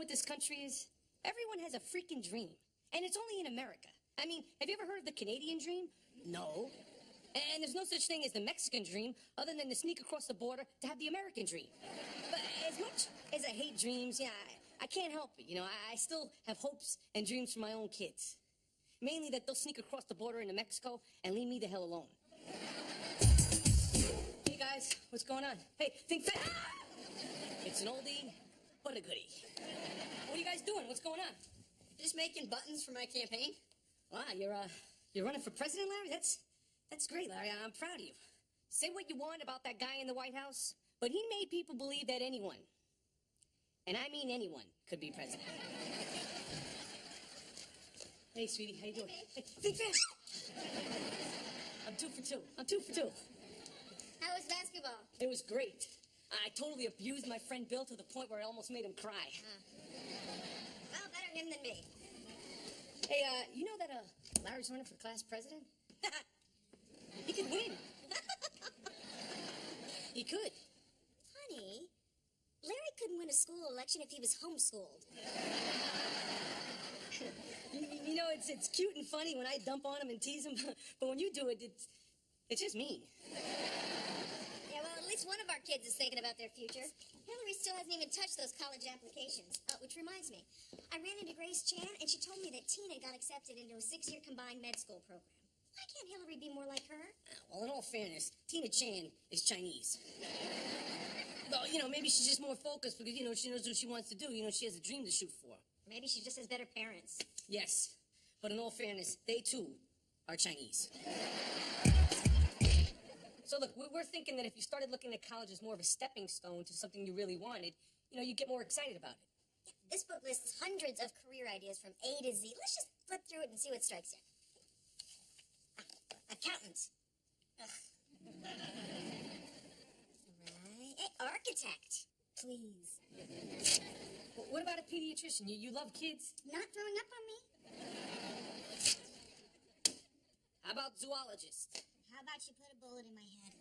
with this country is? Everyone has a freaking dream. And it's only in America. I mean, have you ever heard of the Canadian dream? No. And there's no such thing as the Mexican dream other than to sneak across the border to have the American dream. But as much as I hate dreams, yeah, I can't help it. You know, I still have hopes and dreams for my own kids. Mainly that they'll sneak across the border into Mexico and leave me the hell alone. Hey guys, what's going on? Hey, think fast. It's an oldie, but a goodie. What are you guys doing? What's going on? Just making buttons for my campaign. Wow, you're running for president, Larry? That's great, Larry. I'm proud of you. Say what you want about that guy in the White House, but he made people believe that anyone, and I mean anyone, could be president. Hey, sweetie, how you doing? Hey, think fast. I'm 2 for 2. I'm 2 for 2. How was basketball? It was great. I totally abused my friend Bill to the point where I almost made him cry. Well, better him than me. Hey, you know that Larry's running for class president? He could win. He could. Honey, Larry couldn't win a school election if he was homeschooled. You know, it's cute and funny when I dump on him and tease him, but when you do it, it's just mean. Yeah, well, at least one of our kids is thinking about their future. Hillary still hasn't even touched those college applications. Which reminds me, I ran into Grace Chan, and she told me that Tina got accepted into a 6-year combined med school program. Why can't Hillary be more like her? Well, in all fairness, Tina Chan is Chinese. Well, you know, maybe she's just more focused because, you know, she knows what she wants to do. You know, she has a dream to shoot for. Maybe she just has better parents. Yes, but in all fairness, they too are Chinese. So look, we're thinking that if you started looking at college as more of a stepping stone to something you really wanted, you know, you'd get more excited about it. This book lists hundreds of career ideas from A to Z. Let's just flip through it and see what strikes you. Accountants. Right. Hey, architect. Please. What about a pediatrician? You love kids? Not throwing up on me? How about zoologist? How about you put a bullet in my head?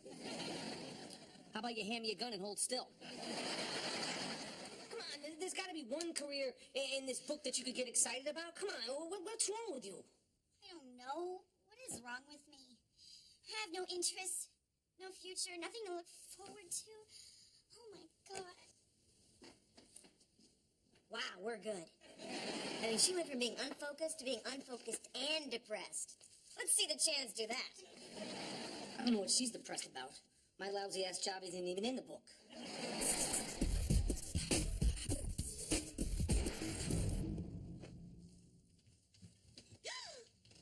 How about you hand me a gun and hold still? Come on, there's got to be one career in this book that you could get excited about. Come on, what's wrong with you? I don't know. What is wrong with me? I have no interest, no future, nothing to look forward to. Oh my God. Wow, we're good. I mean, she went from being unfocused to being unfocused and depressed. Let's see the Chans do that. I don't know what she's depressed about. My lousy-ass job isn't even in the book.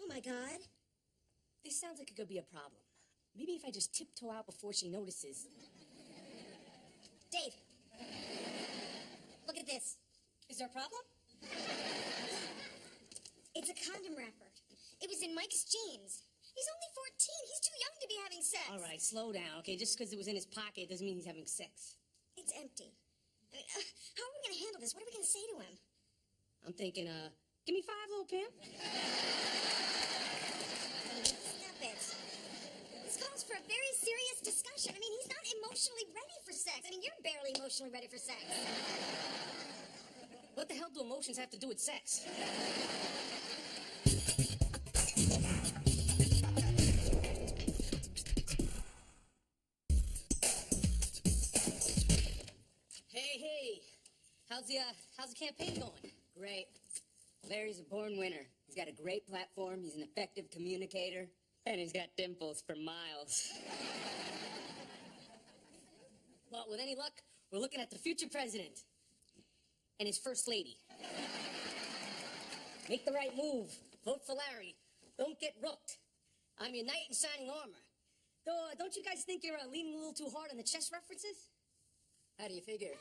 Oh my God. This sounds like it could be a problem. Maybe if I just tiptoe out before she notices. Dave, look at this. Is there a problem? It's a condom wrapper. It was in Mike's jeans. He's only 14. He's too young to be having sex. All right, slow down, okay? Just because it was in his pocket doesn't mean he's having sex. It's empty. I mean, how are we going to handle this? What are we going to say to him? I'm thinking, give me 5, little pimp. Stop it. This calls for a very serious discussion. I mean, he's not emotionally ready for sex. I mean, you're barely emotionally ready for sex. What the hell do emotions have to do with sex? Hey, how's the campaign going? Great. Larry's a born winner. He's got a great platform, he's an effective communicator, and he's got dimples for miles. Well, with any luck, we're looking at the future president and his first lady. Make the right move. Vote for Larry. Don't get rooked. I'm your knight in shining armor. Though, don't you guys think you're leaning a little too hard on the chess references? How do you figure?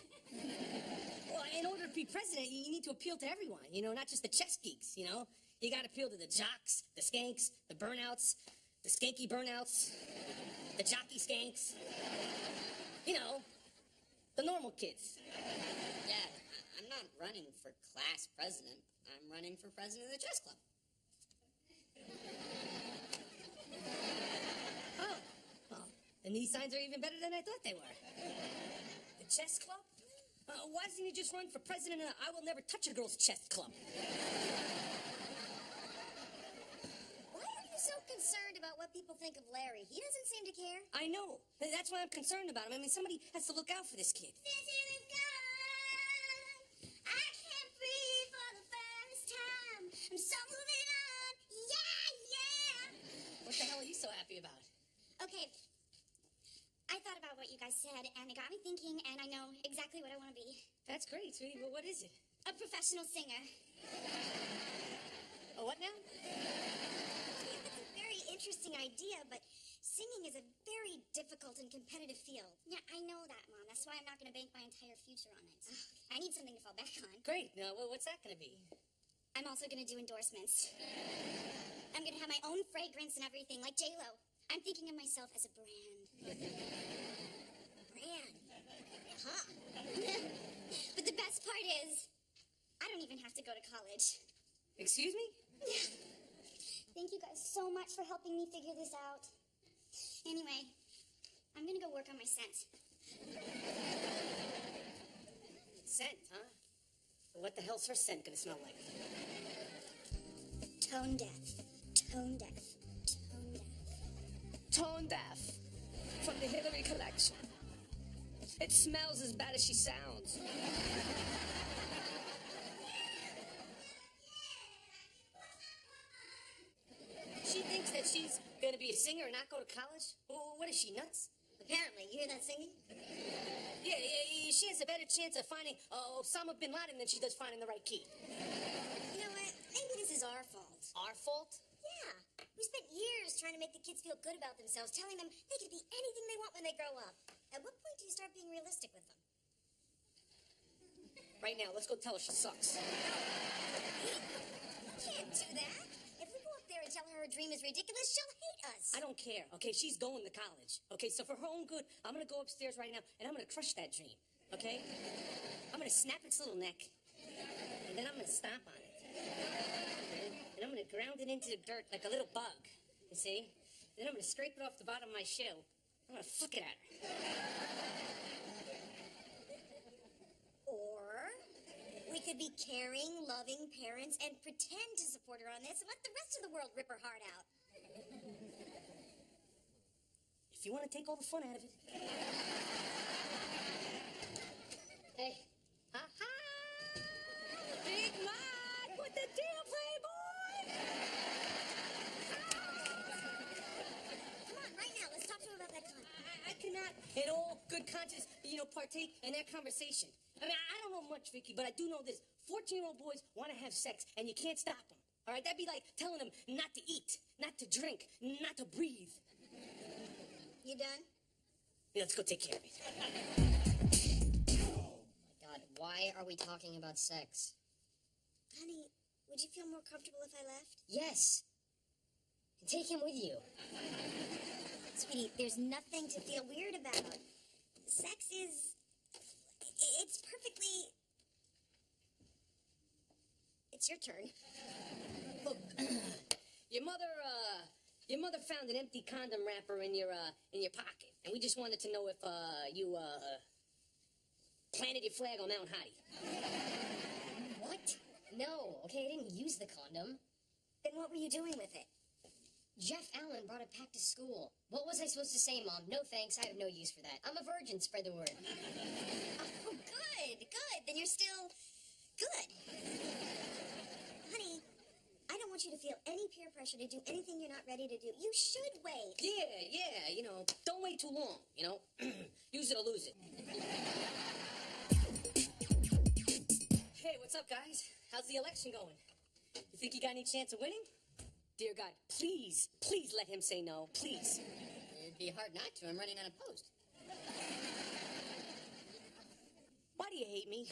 Well, in order to be president, you need to appeal to everyone, you know, not just the chess geeks, you know? You gotta appeal to the jocks, the skanks, the burnouts, the skanky burnouts, the jockey skanks. You know, the normal kids. Dad, I'm not running for class president. I'm running for president of the chess club. Oh, well, then these signs are even better than I thought they were. The chess club? Why doesn't he just run for president of the I Will Never Touch a Girl's Chest Club? Why are you so concerned about what people think of Larry? He doesn't seem to care. I know. That's why I'm concerned about him. I mean, somebody has to look out for this kid. I can't breathe for the first time. I'm so moving on. Yeah. What the hell are you so happy about? Okay. I thought about what you guys said, and it got me thinking, and I know exactly what I want to be. That's great, sweetie. Well, what is it? A professional singer. A what now? Yeah, that's a very interesting idea, but singing is a very difficult and competitive field. Yeah, I know that, Mom. That's why I'm not going to bank my entire future on it. I need something to fall back on. Great. Now, what's that going to be? I'm also going to do endorsements. I'm going to have my own fragrance and everything, like J-Lo. I'm thinking of myself as a brand. Brand? Huh. But the best part is, I don't even have to go to college. Excuse me? Thank you guys so much for helping me figure this out. Anyway, I'm gonna go work on my scent. Scent, huh? What the hell's her scent gonna smell like? Tone deaf. Tone deaf. Tone deaf. Tone deaf. From the Hillary collection. It smells as bad as she sounds. She thinks that she's gonna be a singer and not go to college? What is she, nuts? Apparently, you hear that singing? Yeah, she has a better chance of finding Osama bin Laden than she does finding the right key. You know what? Maybe this is our fault. Our fault? Yeah. We spent years trying to make the kids feel good about themselves, telling them they can be anything they want when they grow up. At what point do you start being realistic with them? Right now, let's go tell her she sucks. You can't do that. If we go up there and tell her her dream is ridiculous, she'll hate us. I don't care, okay? She's going to college, okay? So for her own good, I'm gonna go upstairs right now, and I'm gonna crush that dream, okay? I'm gonna snap its little neck, and then I'm gonna stomp on it. And I'm gonna ground it into the dirt like a little bug, you see? Then I'm gonna scrape it off the bottom of my shoe. I'm gonna flick it at her. Or we could be caring, loving parents and pretend to support her on this and let the rest of the world rip her heart out. If you want to take all the fun out of it. Hey. Ha-ha! Big Mike with the deal, Playboy! Come on, right now, let's talk to her about that con. I cannot, in all good conscience, partake in that conversation. I mean, I don't know much, Vicky, but I do know this. 14-year-old boys want to have sex, and you can't stop them. All right? That'd be like telling them not to eat, not to drink, not to breathe. You done? Yeah, let's go take care of it. Oh my God, why are we talking about sex? Honey, would you feel more comfortable if I left? Yes. And take him with you. Sweetie, there's nothing to feel weird about. Sex is... It's perfectly... It's your turn. Look, your mother found an empty condom wrapper in your pocket, and we just wanted to know if you planted your flag on Mount Hottie. What? No, okay, I didn't use the condom. Then what were you doing with it? Jeff Allen brought it back to school. What was I supposed to say, Mom? No thanks, I have no use for that. I'm a virgin, spread the word. Oh, good. Then you're still good. Honey, I don't want you to feel any peer pressure to do anything you're not ready to do. You should wait. Yeah, don't wait too long, Use it or lose it. Hey, what's up, guys? How's the election going? You think you got any chance of winning? Dear God, please let him say no, please. It'd be hard not to. I'm running unopposed. Why do you hate me?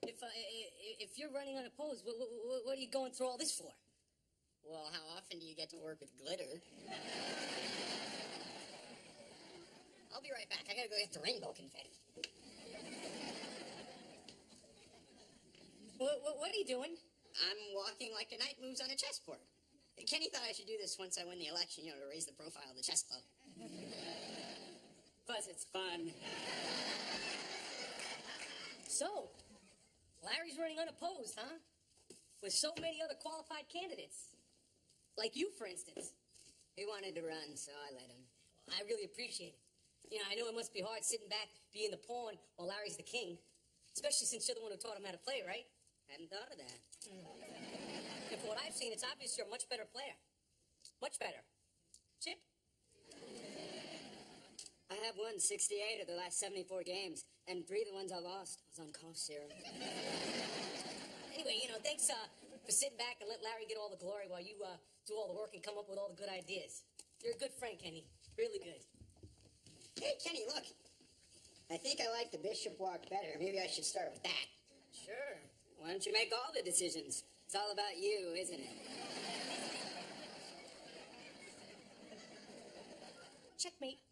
If you're running unopposed, what are you going through all this for? Well, how often do you get to work with glitter? I'll be right back. I gotta go get the rainbow confetti. What are you doing? I'm walking like a knight moves on a chessboard. Kenny thought I should do this once I win the election, to raise the profile of the chess club. Buzz, it's fun. So, Larry's running unopposed, huh? With so many other qualified candidates. Like you, for instance. He wanted to run, so I let him. I really appreciate it. You know, I know it must be hard sitting back, being the pawn while Larry's the king. Especially since you're the one who taught him how to play, right? Hadn't thought of that. And from what I've seen, it's obvious you're a much better player. Much better. Chip? I have won 68 of the last 74 games, and 3 of the ones I lost. I was on cough serum. Anyway, you know, thanks for sitting back and let Larry get all the glory while you do all the work and come up with all the good ideas. You're a good friend, Kenny. Really good. Hey, Kenny, look. I think I like the bishop walk better. Maybe I should start with that. Sure. Why don't you make all the decisions? It's all about you, isn't it? Checkmate.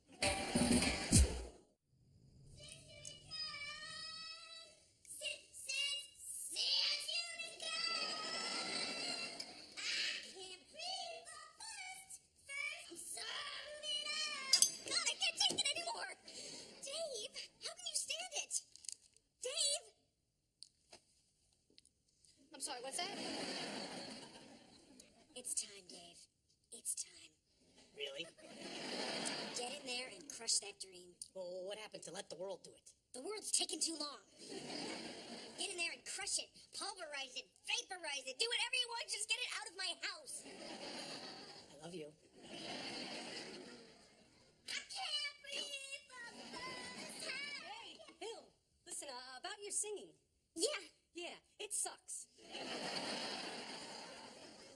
I'm sorry, what's that? It's time, Dave. It's time. Really? Get in there and crush that dream. Well, what happened to let the world do it? The world's taking too long. Get in there and crush it. Pulverize it. Vaporize it. Do whatever you want. Just get it out of my house. I love you. I can't breathe for the first time. Hey, Bill, listen, about your singing. Yeah. Yeah, it sucks.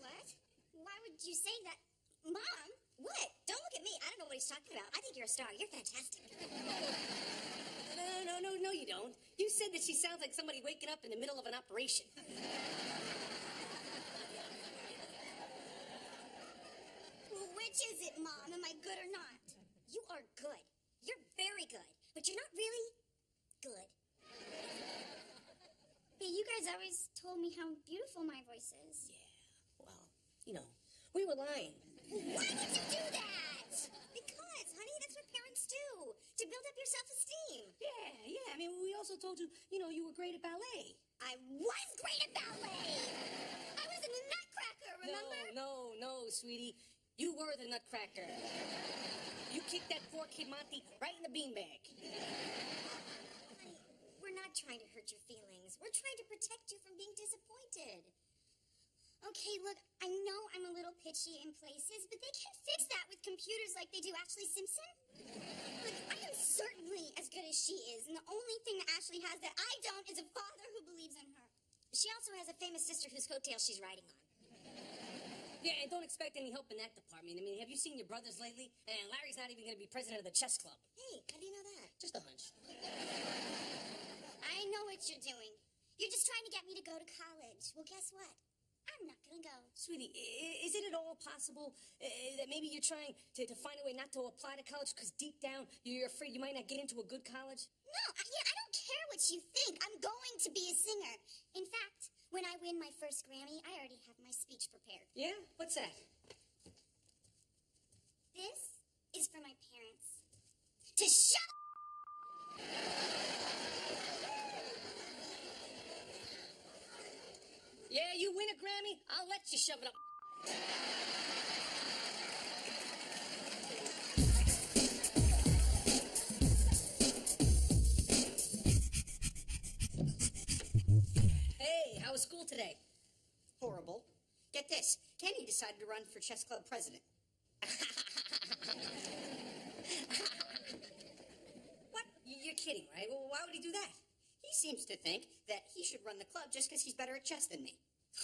What? Why would you say that? Mom? What? Don't look at me. I don't know what he's talking about. I think you're a star. You're fantastic. No, you don't. You said that she sounds like somebody waking up in the middle of an operation. Well, which is it, Mom? Am I good or not? You are good. You're very good. But you're not really good. Hey, you guys always told me how beautiful my voice is. Yeah, well, you know, we were lying. Why would you do that? Because, honey, that's what parents do. To build up your self-esteem. Yeah. I mean, we also told you, you know, you were great at ballet. I was great at ballet. I was in the Nutcracker, remember? No, sweetie. You were the Nutcracker. You kicked that poor kid Monty right in the beanbag. Honey, we're not trying to hurt your feelings. We're trying to protect you from being disappointed. Okay, look, I know I'm a little pitchy in places, but they can't fix that with computers like they do Ashley Simpson. Look, I am certainly as good as she is, and the only thing that Ashley has that I don't is a father who believes in her. She also has a famous sister whose coattails she's riding on. Yeah, and don't expect any help in that department. I mean, have you seen your brothers lately? And Larry's not even going to be president of the chess club. Hey, how do you know that? Just a hunch. I know what you're doing. You're just trying to get me to go to college. Well, guess what? I'm not gonna go. Sweetie, is it at all possible that maybe you're trying to find a way not to apply to college because deep down you're afraid you might not get into a good college? No, I don't care what you think. I'm going to be a singer. In fact, when I win my first Grammy, I already have my speech prepared. Yeah? What's that? This is for my parents. To shut up! Yeah, you win a Grammy, I'll let you shove it up. Hey, how was school today? Horrible. Get this. Kenny decided to run for chess club president. What? You're kidding, right? Well, why would he do that? He seems to think that he should run the club just because he's better at chess than me.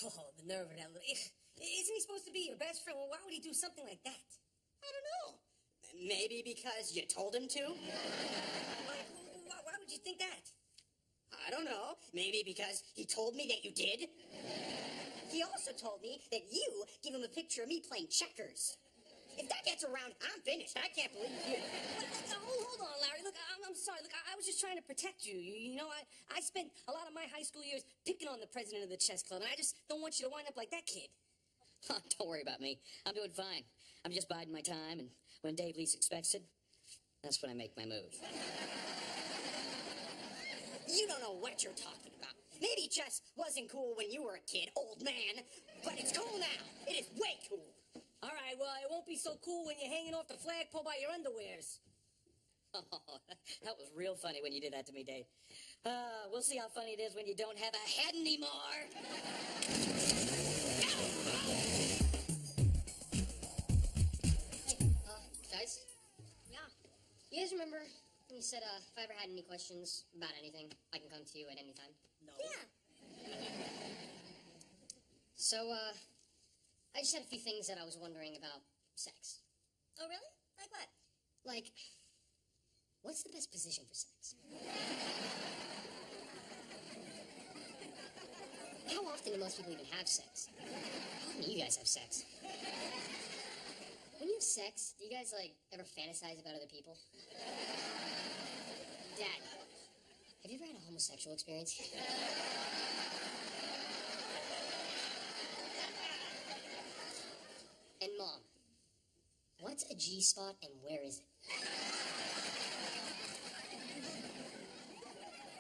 Oh, the nerve of that little... Isn't he supposed to be your best friend? Well, why would he do something like that? I don't know. Maybe because you told him to? Why would you think that? I don't know. Maybe because he told me that you did? He also told me that you gave him a picture of me playing checkers. If that gets around, I'm finished. I can't believe you. Hold on, Larry. Look, I'm sorry. Look, I was just trying to protect you. You know, I spent a lot of my high school years picking on the president of the chess club, and I just don't want you to wind up like that kid. Don't worry about me. I'm doing fine. I'm just biding my time, and when Dave least expects it, that's when I make my move. You don't know what you're talking about. Maybe it just wasn't cool when you were a kid, old man. But it's cool now. It is way cool. All right, well, it won't be so cool when you're hanging off the flagpole by your underwears. Oh, that was real funny when you did that to me, Dave. We'll see how funny it is when you don't have a head anymore. Guys? Yeah. You guys remember when you said, if I ever had any questions about anything, I can come to you at any time? No. Yeah. So, I just had a few things that I was wondering about sex. Oh, really? Like what? Like, what's the best position for sex? How often do most people even have sex? How often do you guys have sex? When you have sex, do you guys, like, ever fantasize about other people? Dad, have you ever had a homosexual experience? And Mom, what's a G-spot and where is it?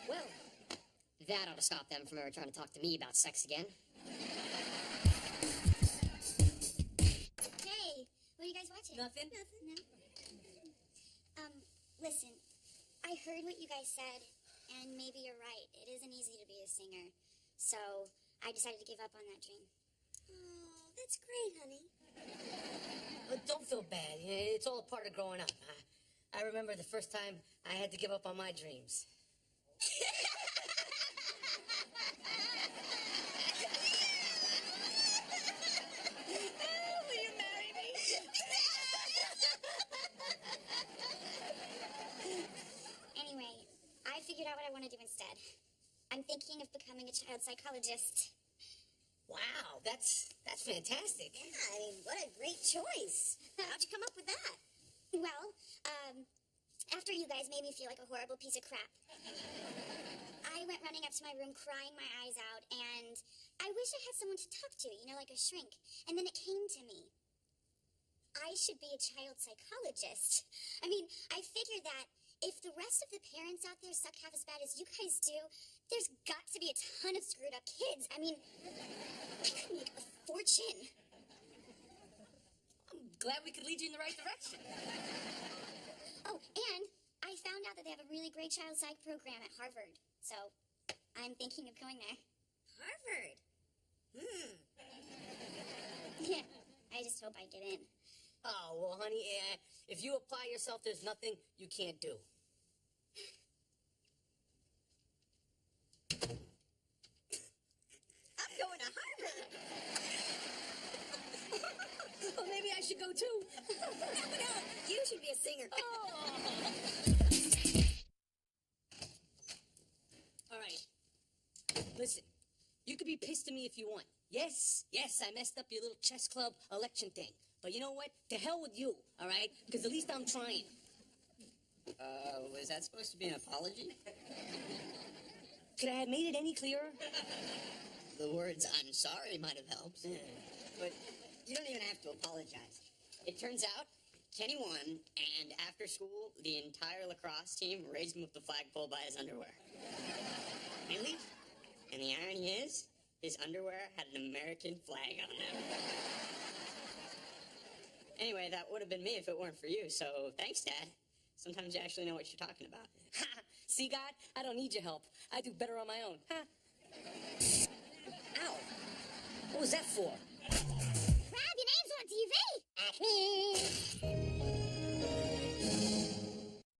Well, that ought to stop them from ever trying to talk to me about sex again. Hey, what are you guys watching? Nothing. No. Listen, I heard what you guys said, and maybe you're right. It isn't easy to be a singer. So I decided to give up on that dream. Oh, that's great, honey. But don't feel bad. It's all a part of growing up. I remember the first time I had to give up on my dreams. Will you marry me? Anyway, I figured out what I want to do instead. I'm thinking of becoming a child psychologist. Wow, that's fantastic. Yeah, I mean, what a great choice. How'd you come up with that? Well, after you guys made me feel like a horrible piece of crap, I went running up to my room crying my eyes out, and I wish I had someone to talk to, like a shrink. And then it came to me. I should be a child psychologist. I mean, I figured that if the rest of the parents out there suck half as bad as you guys do, there's got to be a ton of screwed up kids. I mean, I could make a fortune. I'm glad we could lead you in the right direction. Oh, and I found out that they have a really great child psych program at Harvard. So I'm thinking of going there. Harvard? Yeah, I just hope I get in. Oh, well, honey, if you apply yourself, there's nothing you can't do. I'm going to Harvard. Well, maybe I should go too. No, you should be a singer. All right. Listen, you could be pissed at me if you want. Yes, I messed up your little chess club election thing. But you know what? To hell with you, all right? Because at least I'm trying. Was that supposed to be an apology? Could I have made it any clearer? The words "I'm sorry" might have helped. But you don't even have to apologize. It turns out Kenny won, and after school, the entire lacrosse team raised him up the flagpole by his underwear. Really? And the irony is, his underwear had an American flag on them. Anyway, that would have been me if it weren't for you, so thanks, Dad. Sometimes you actually know what you're talking about. Ha! See, God, I don't need your help. I do better on my own. Ha! Ow! What was that for?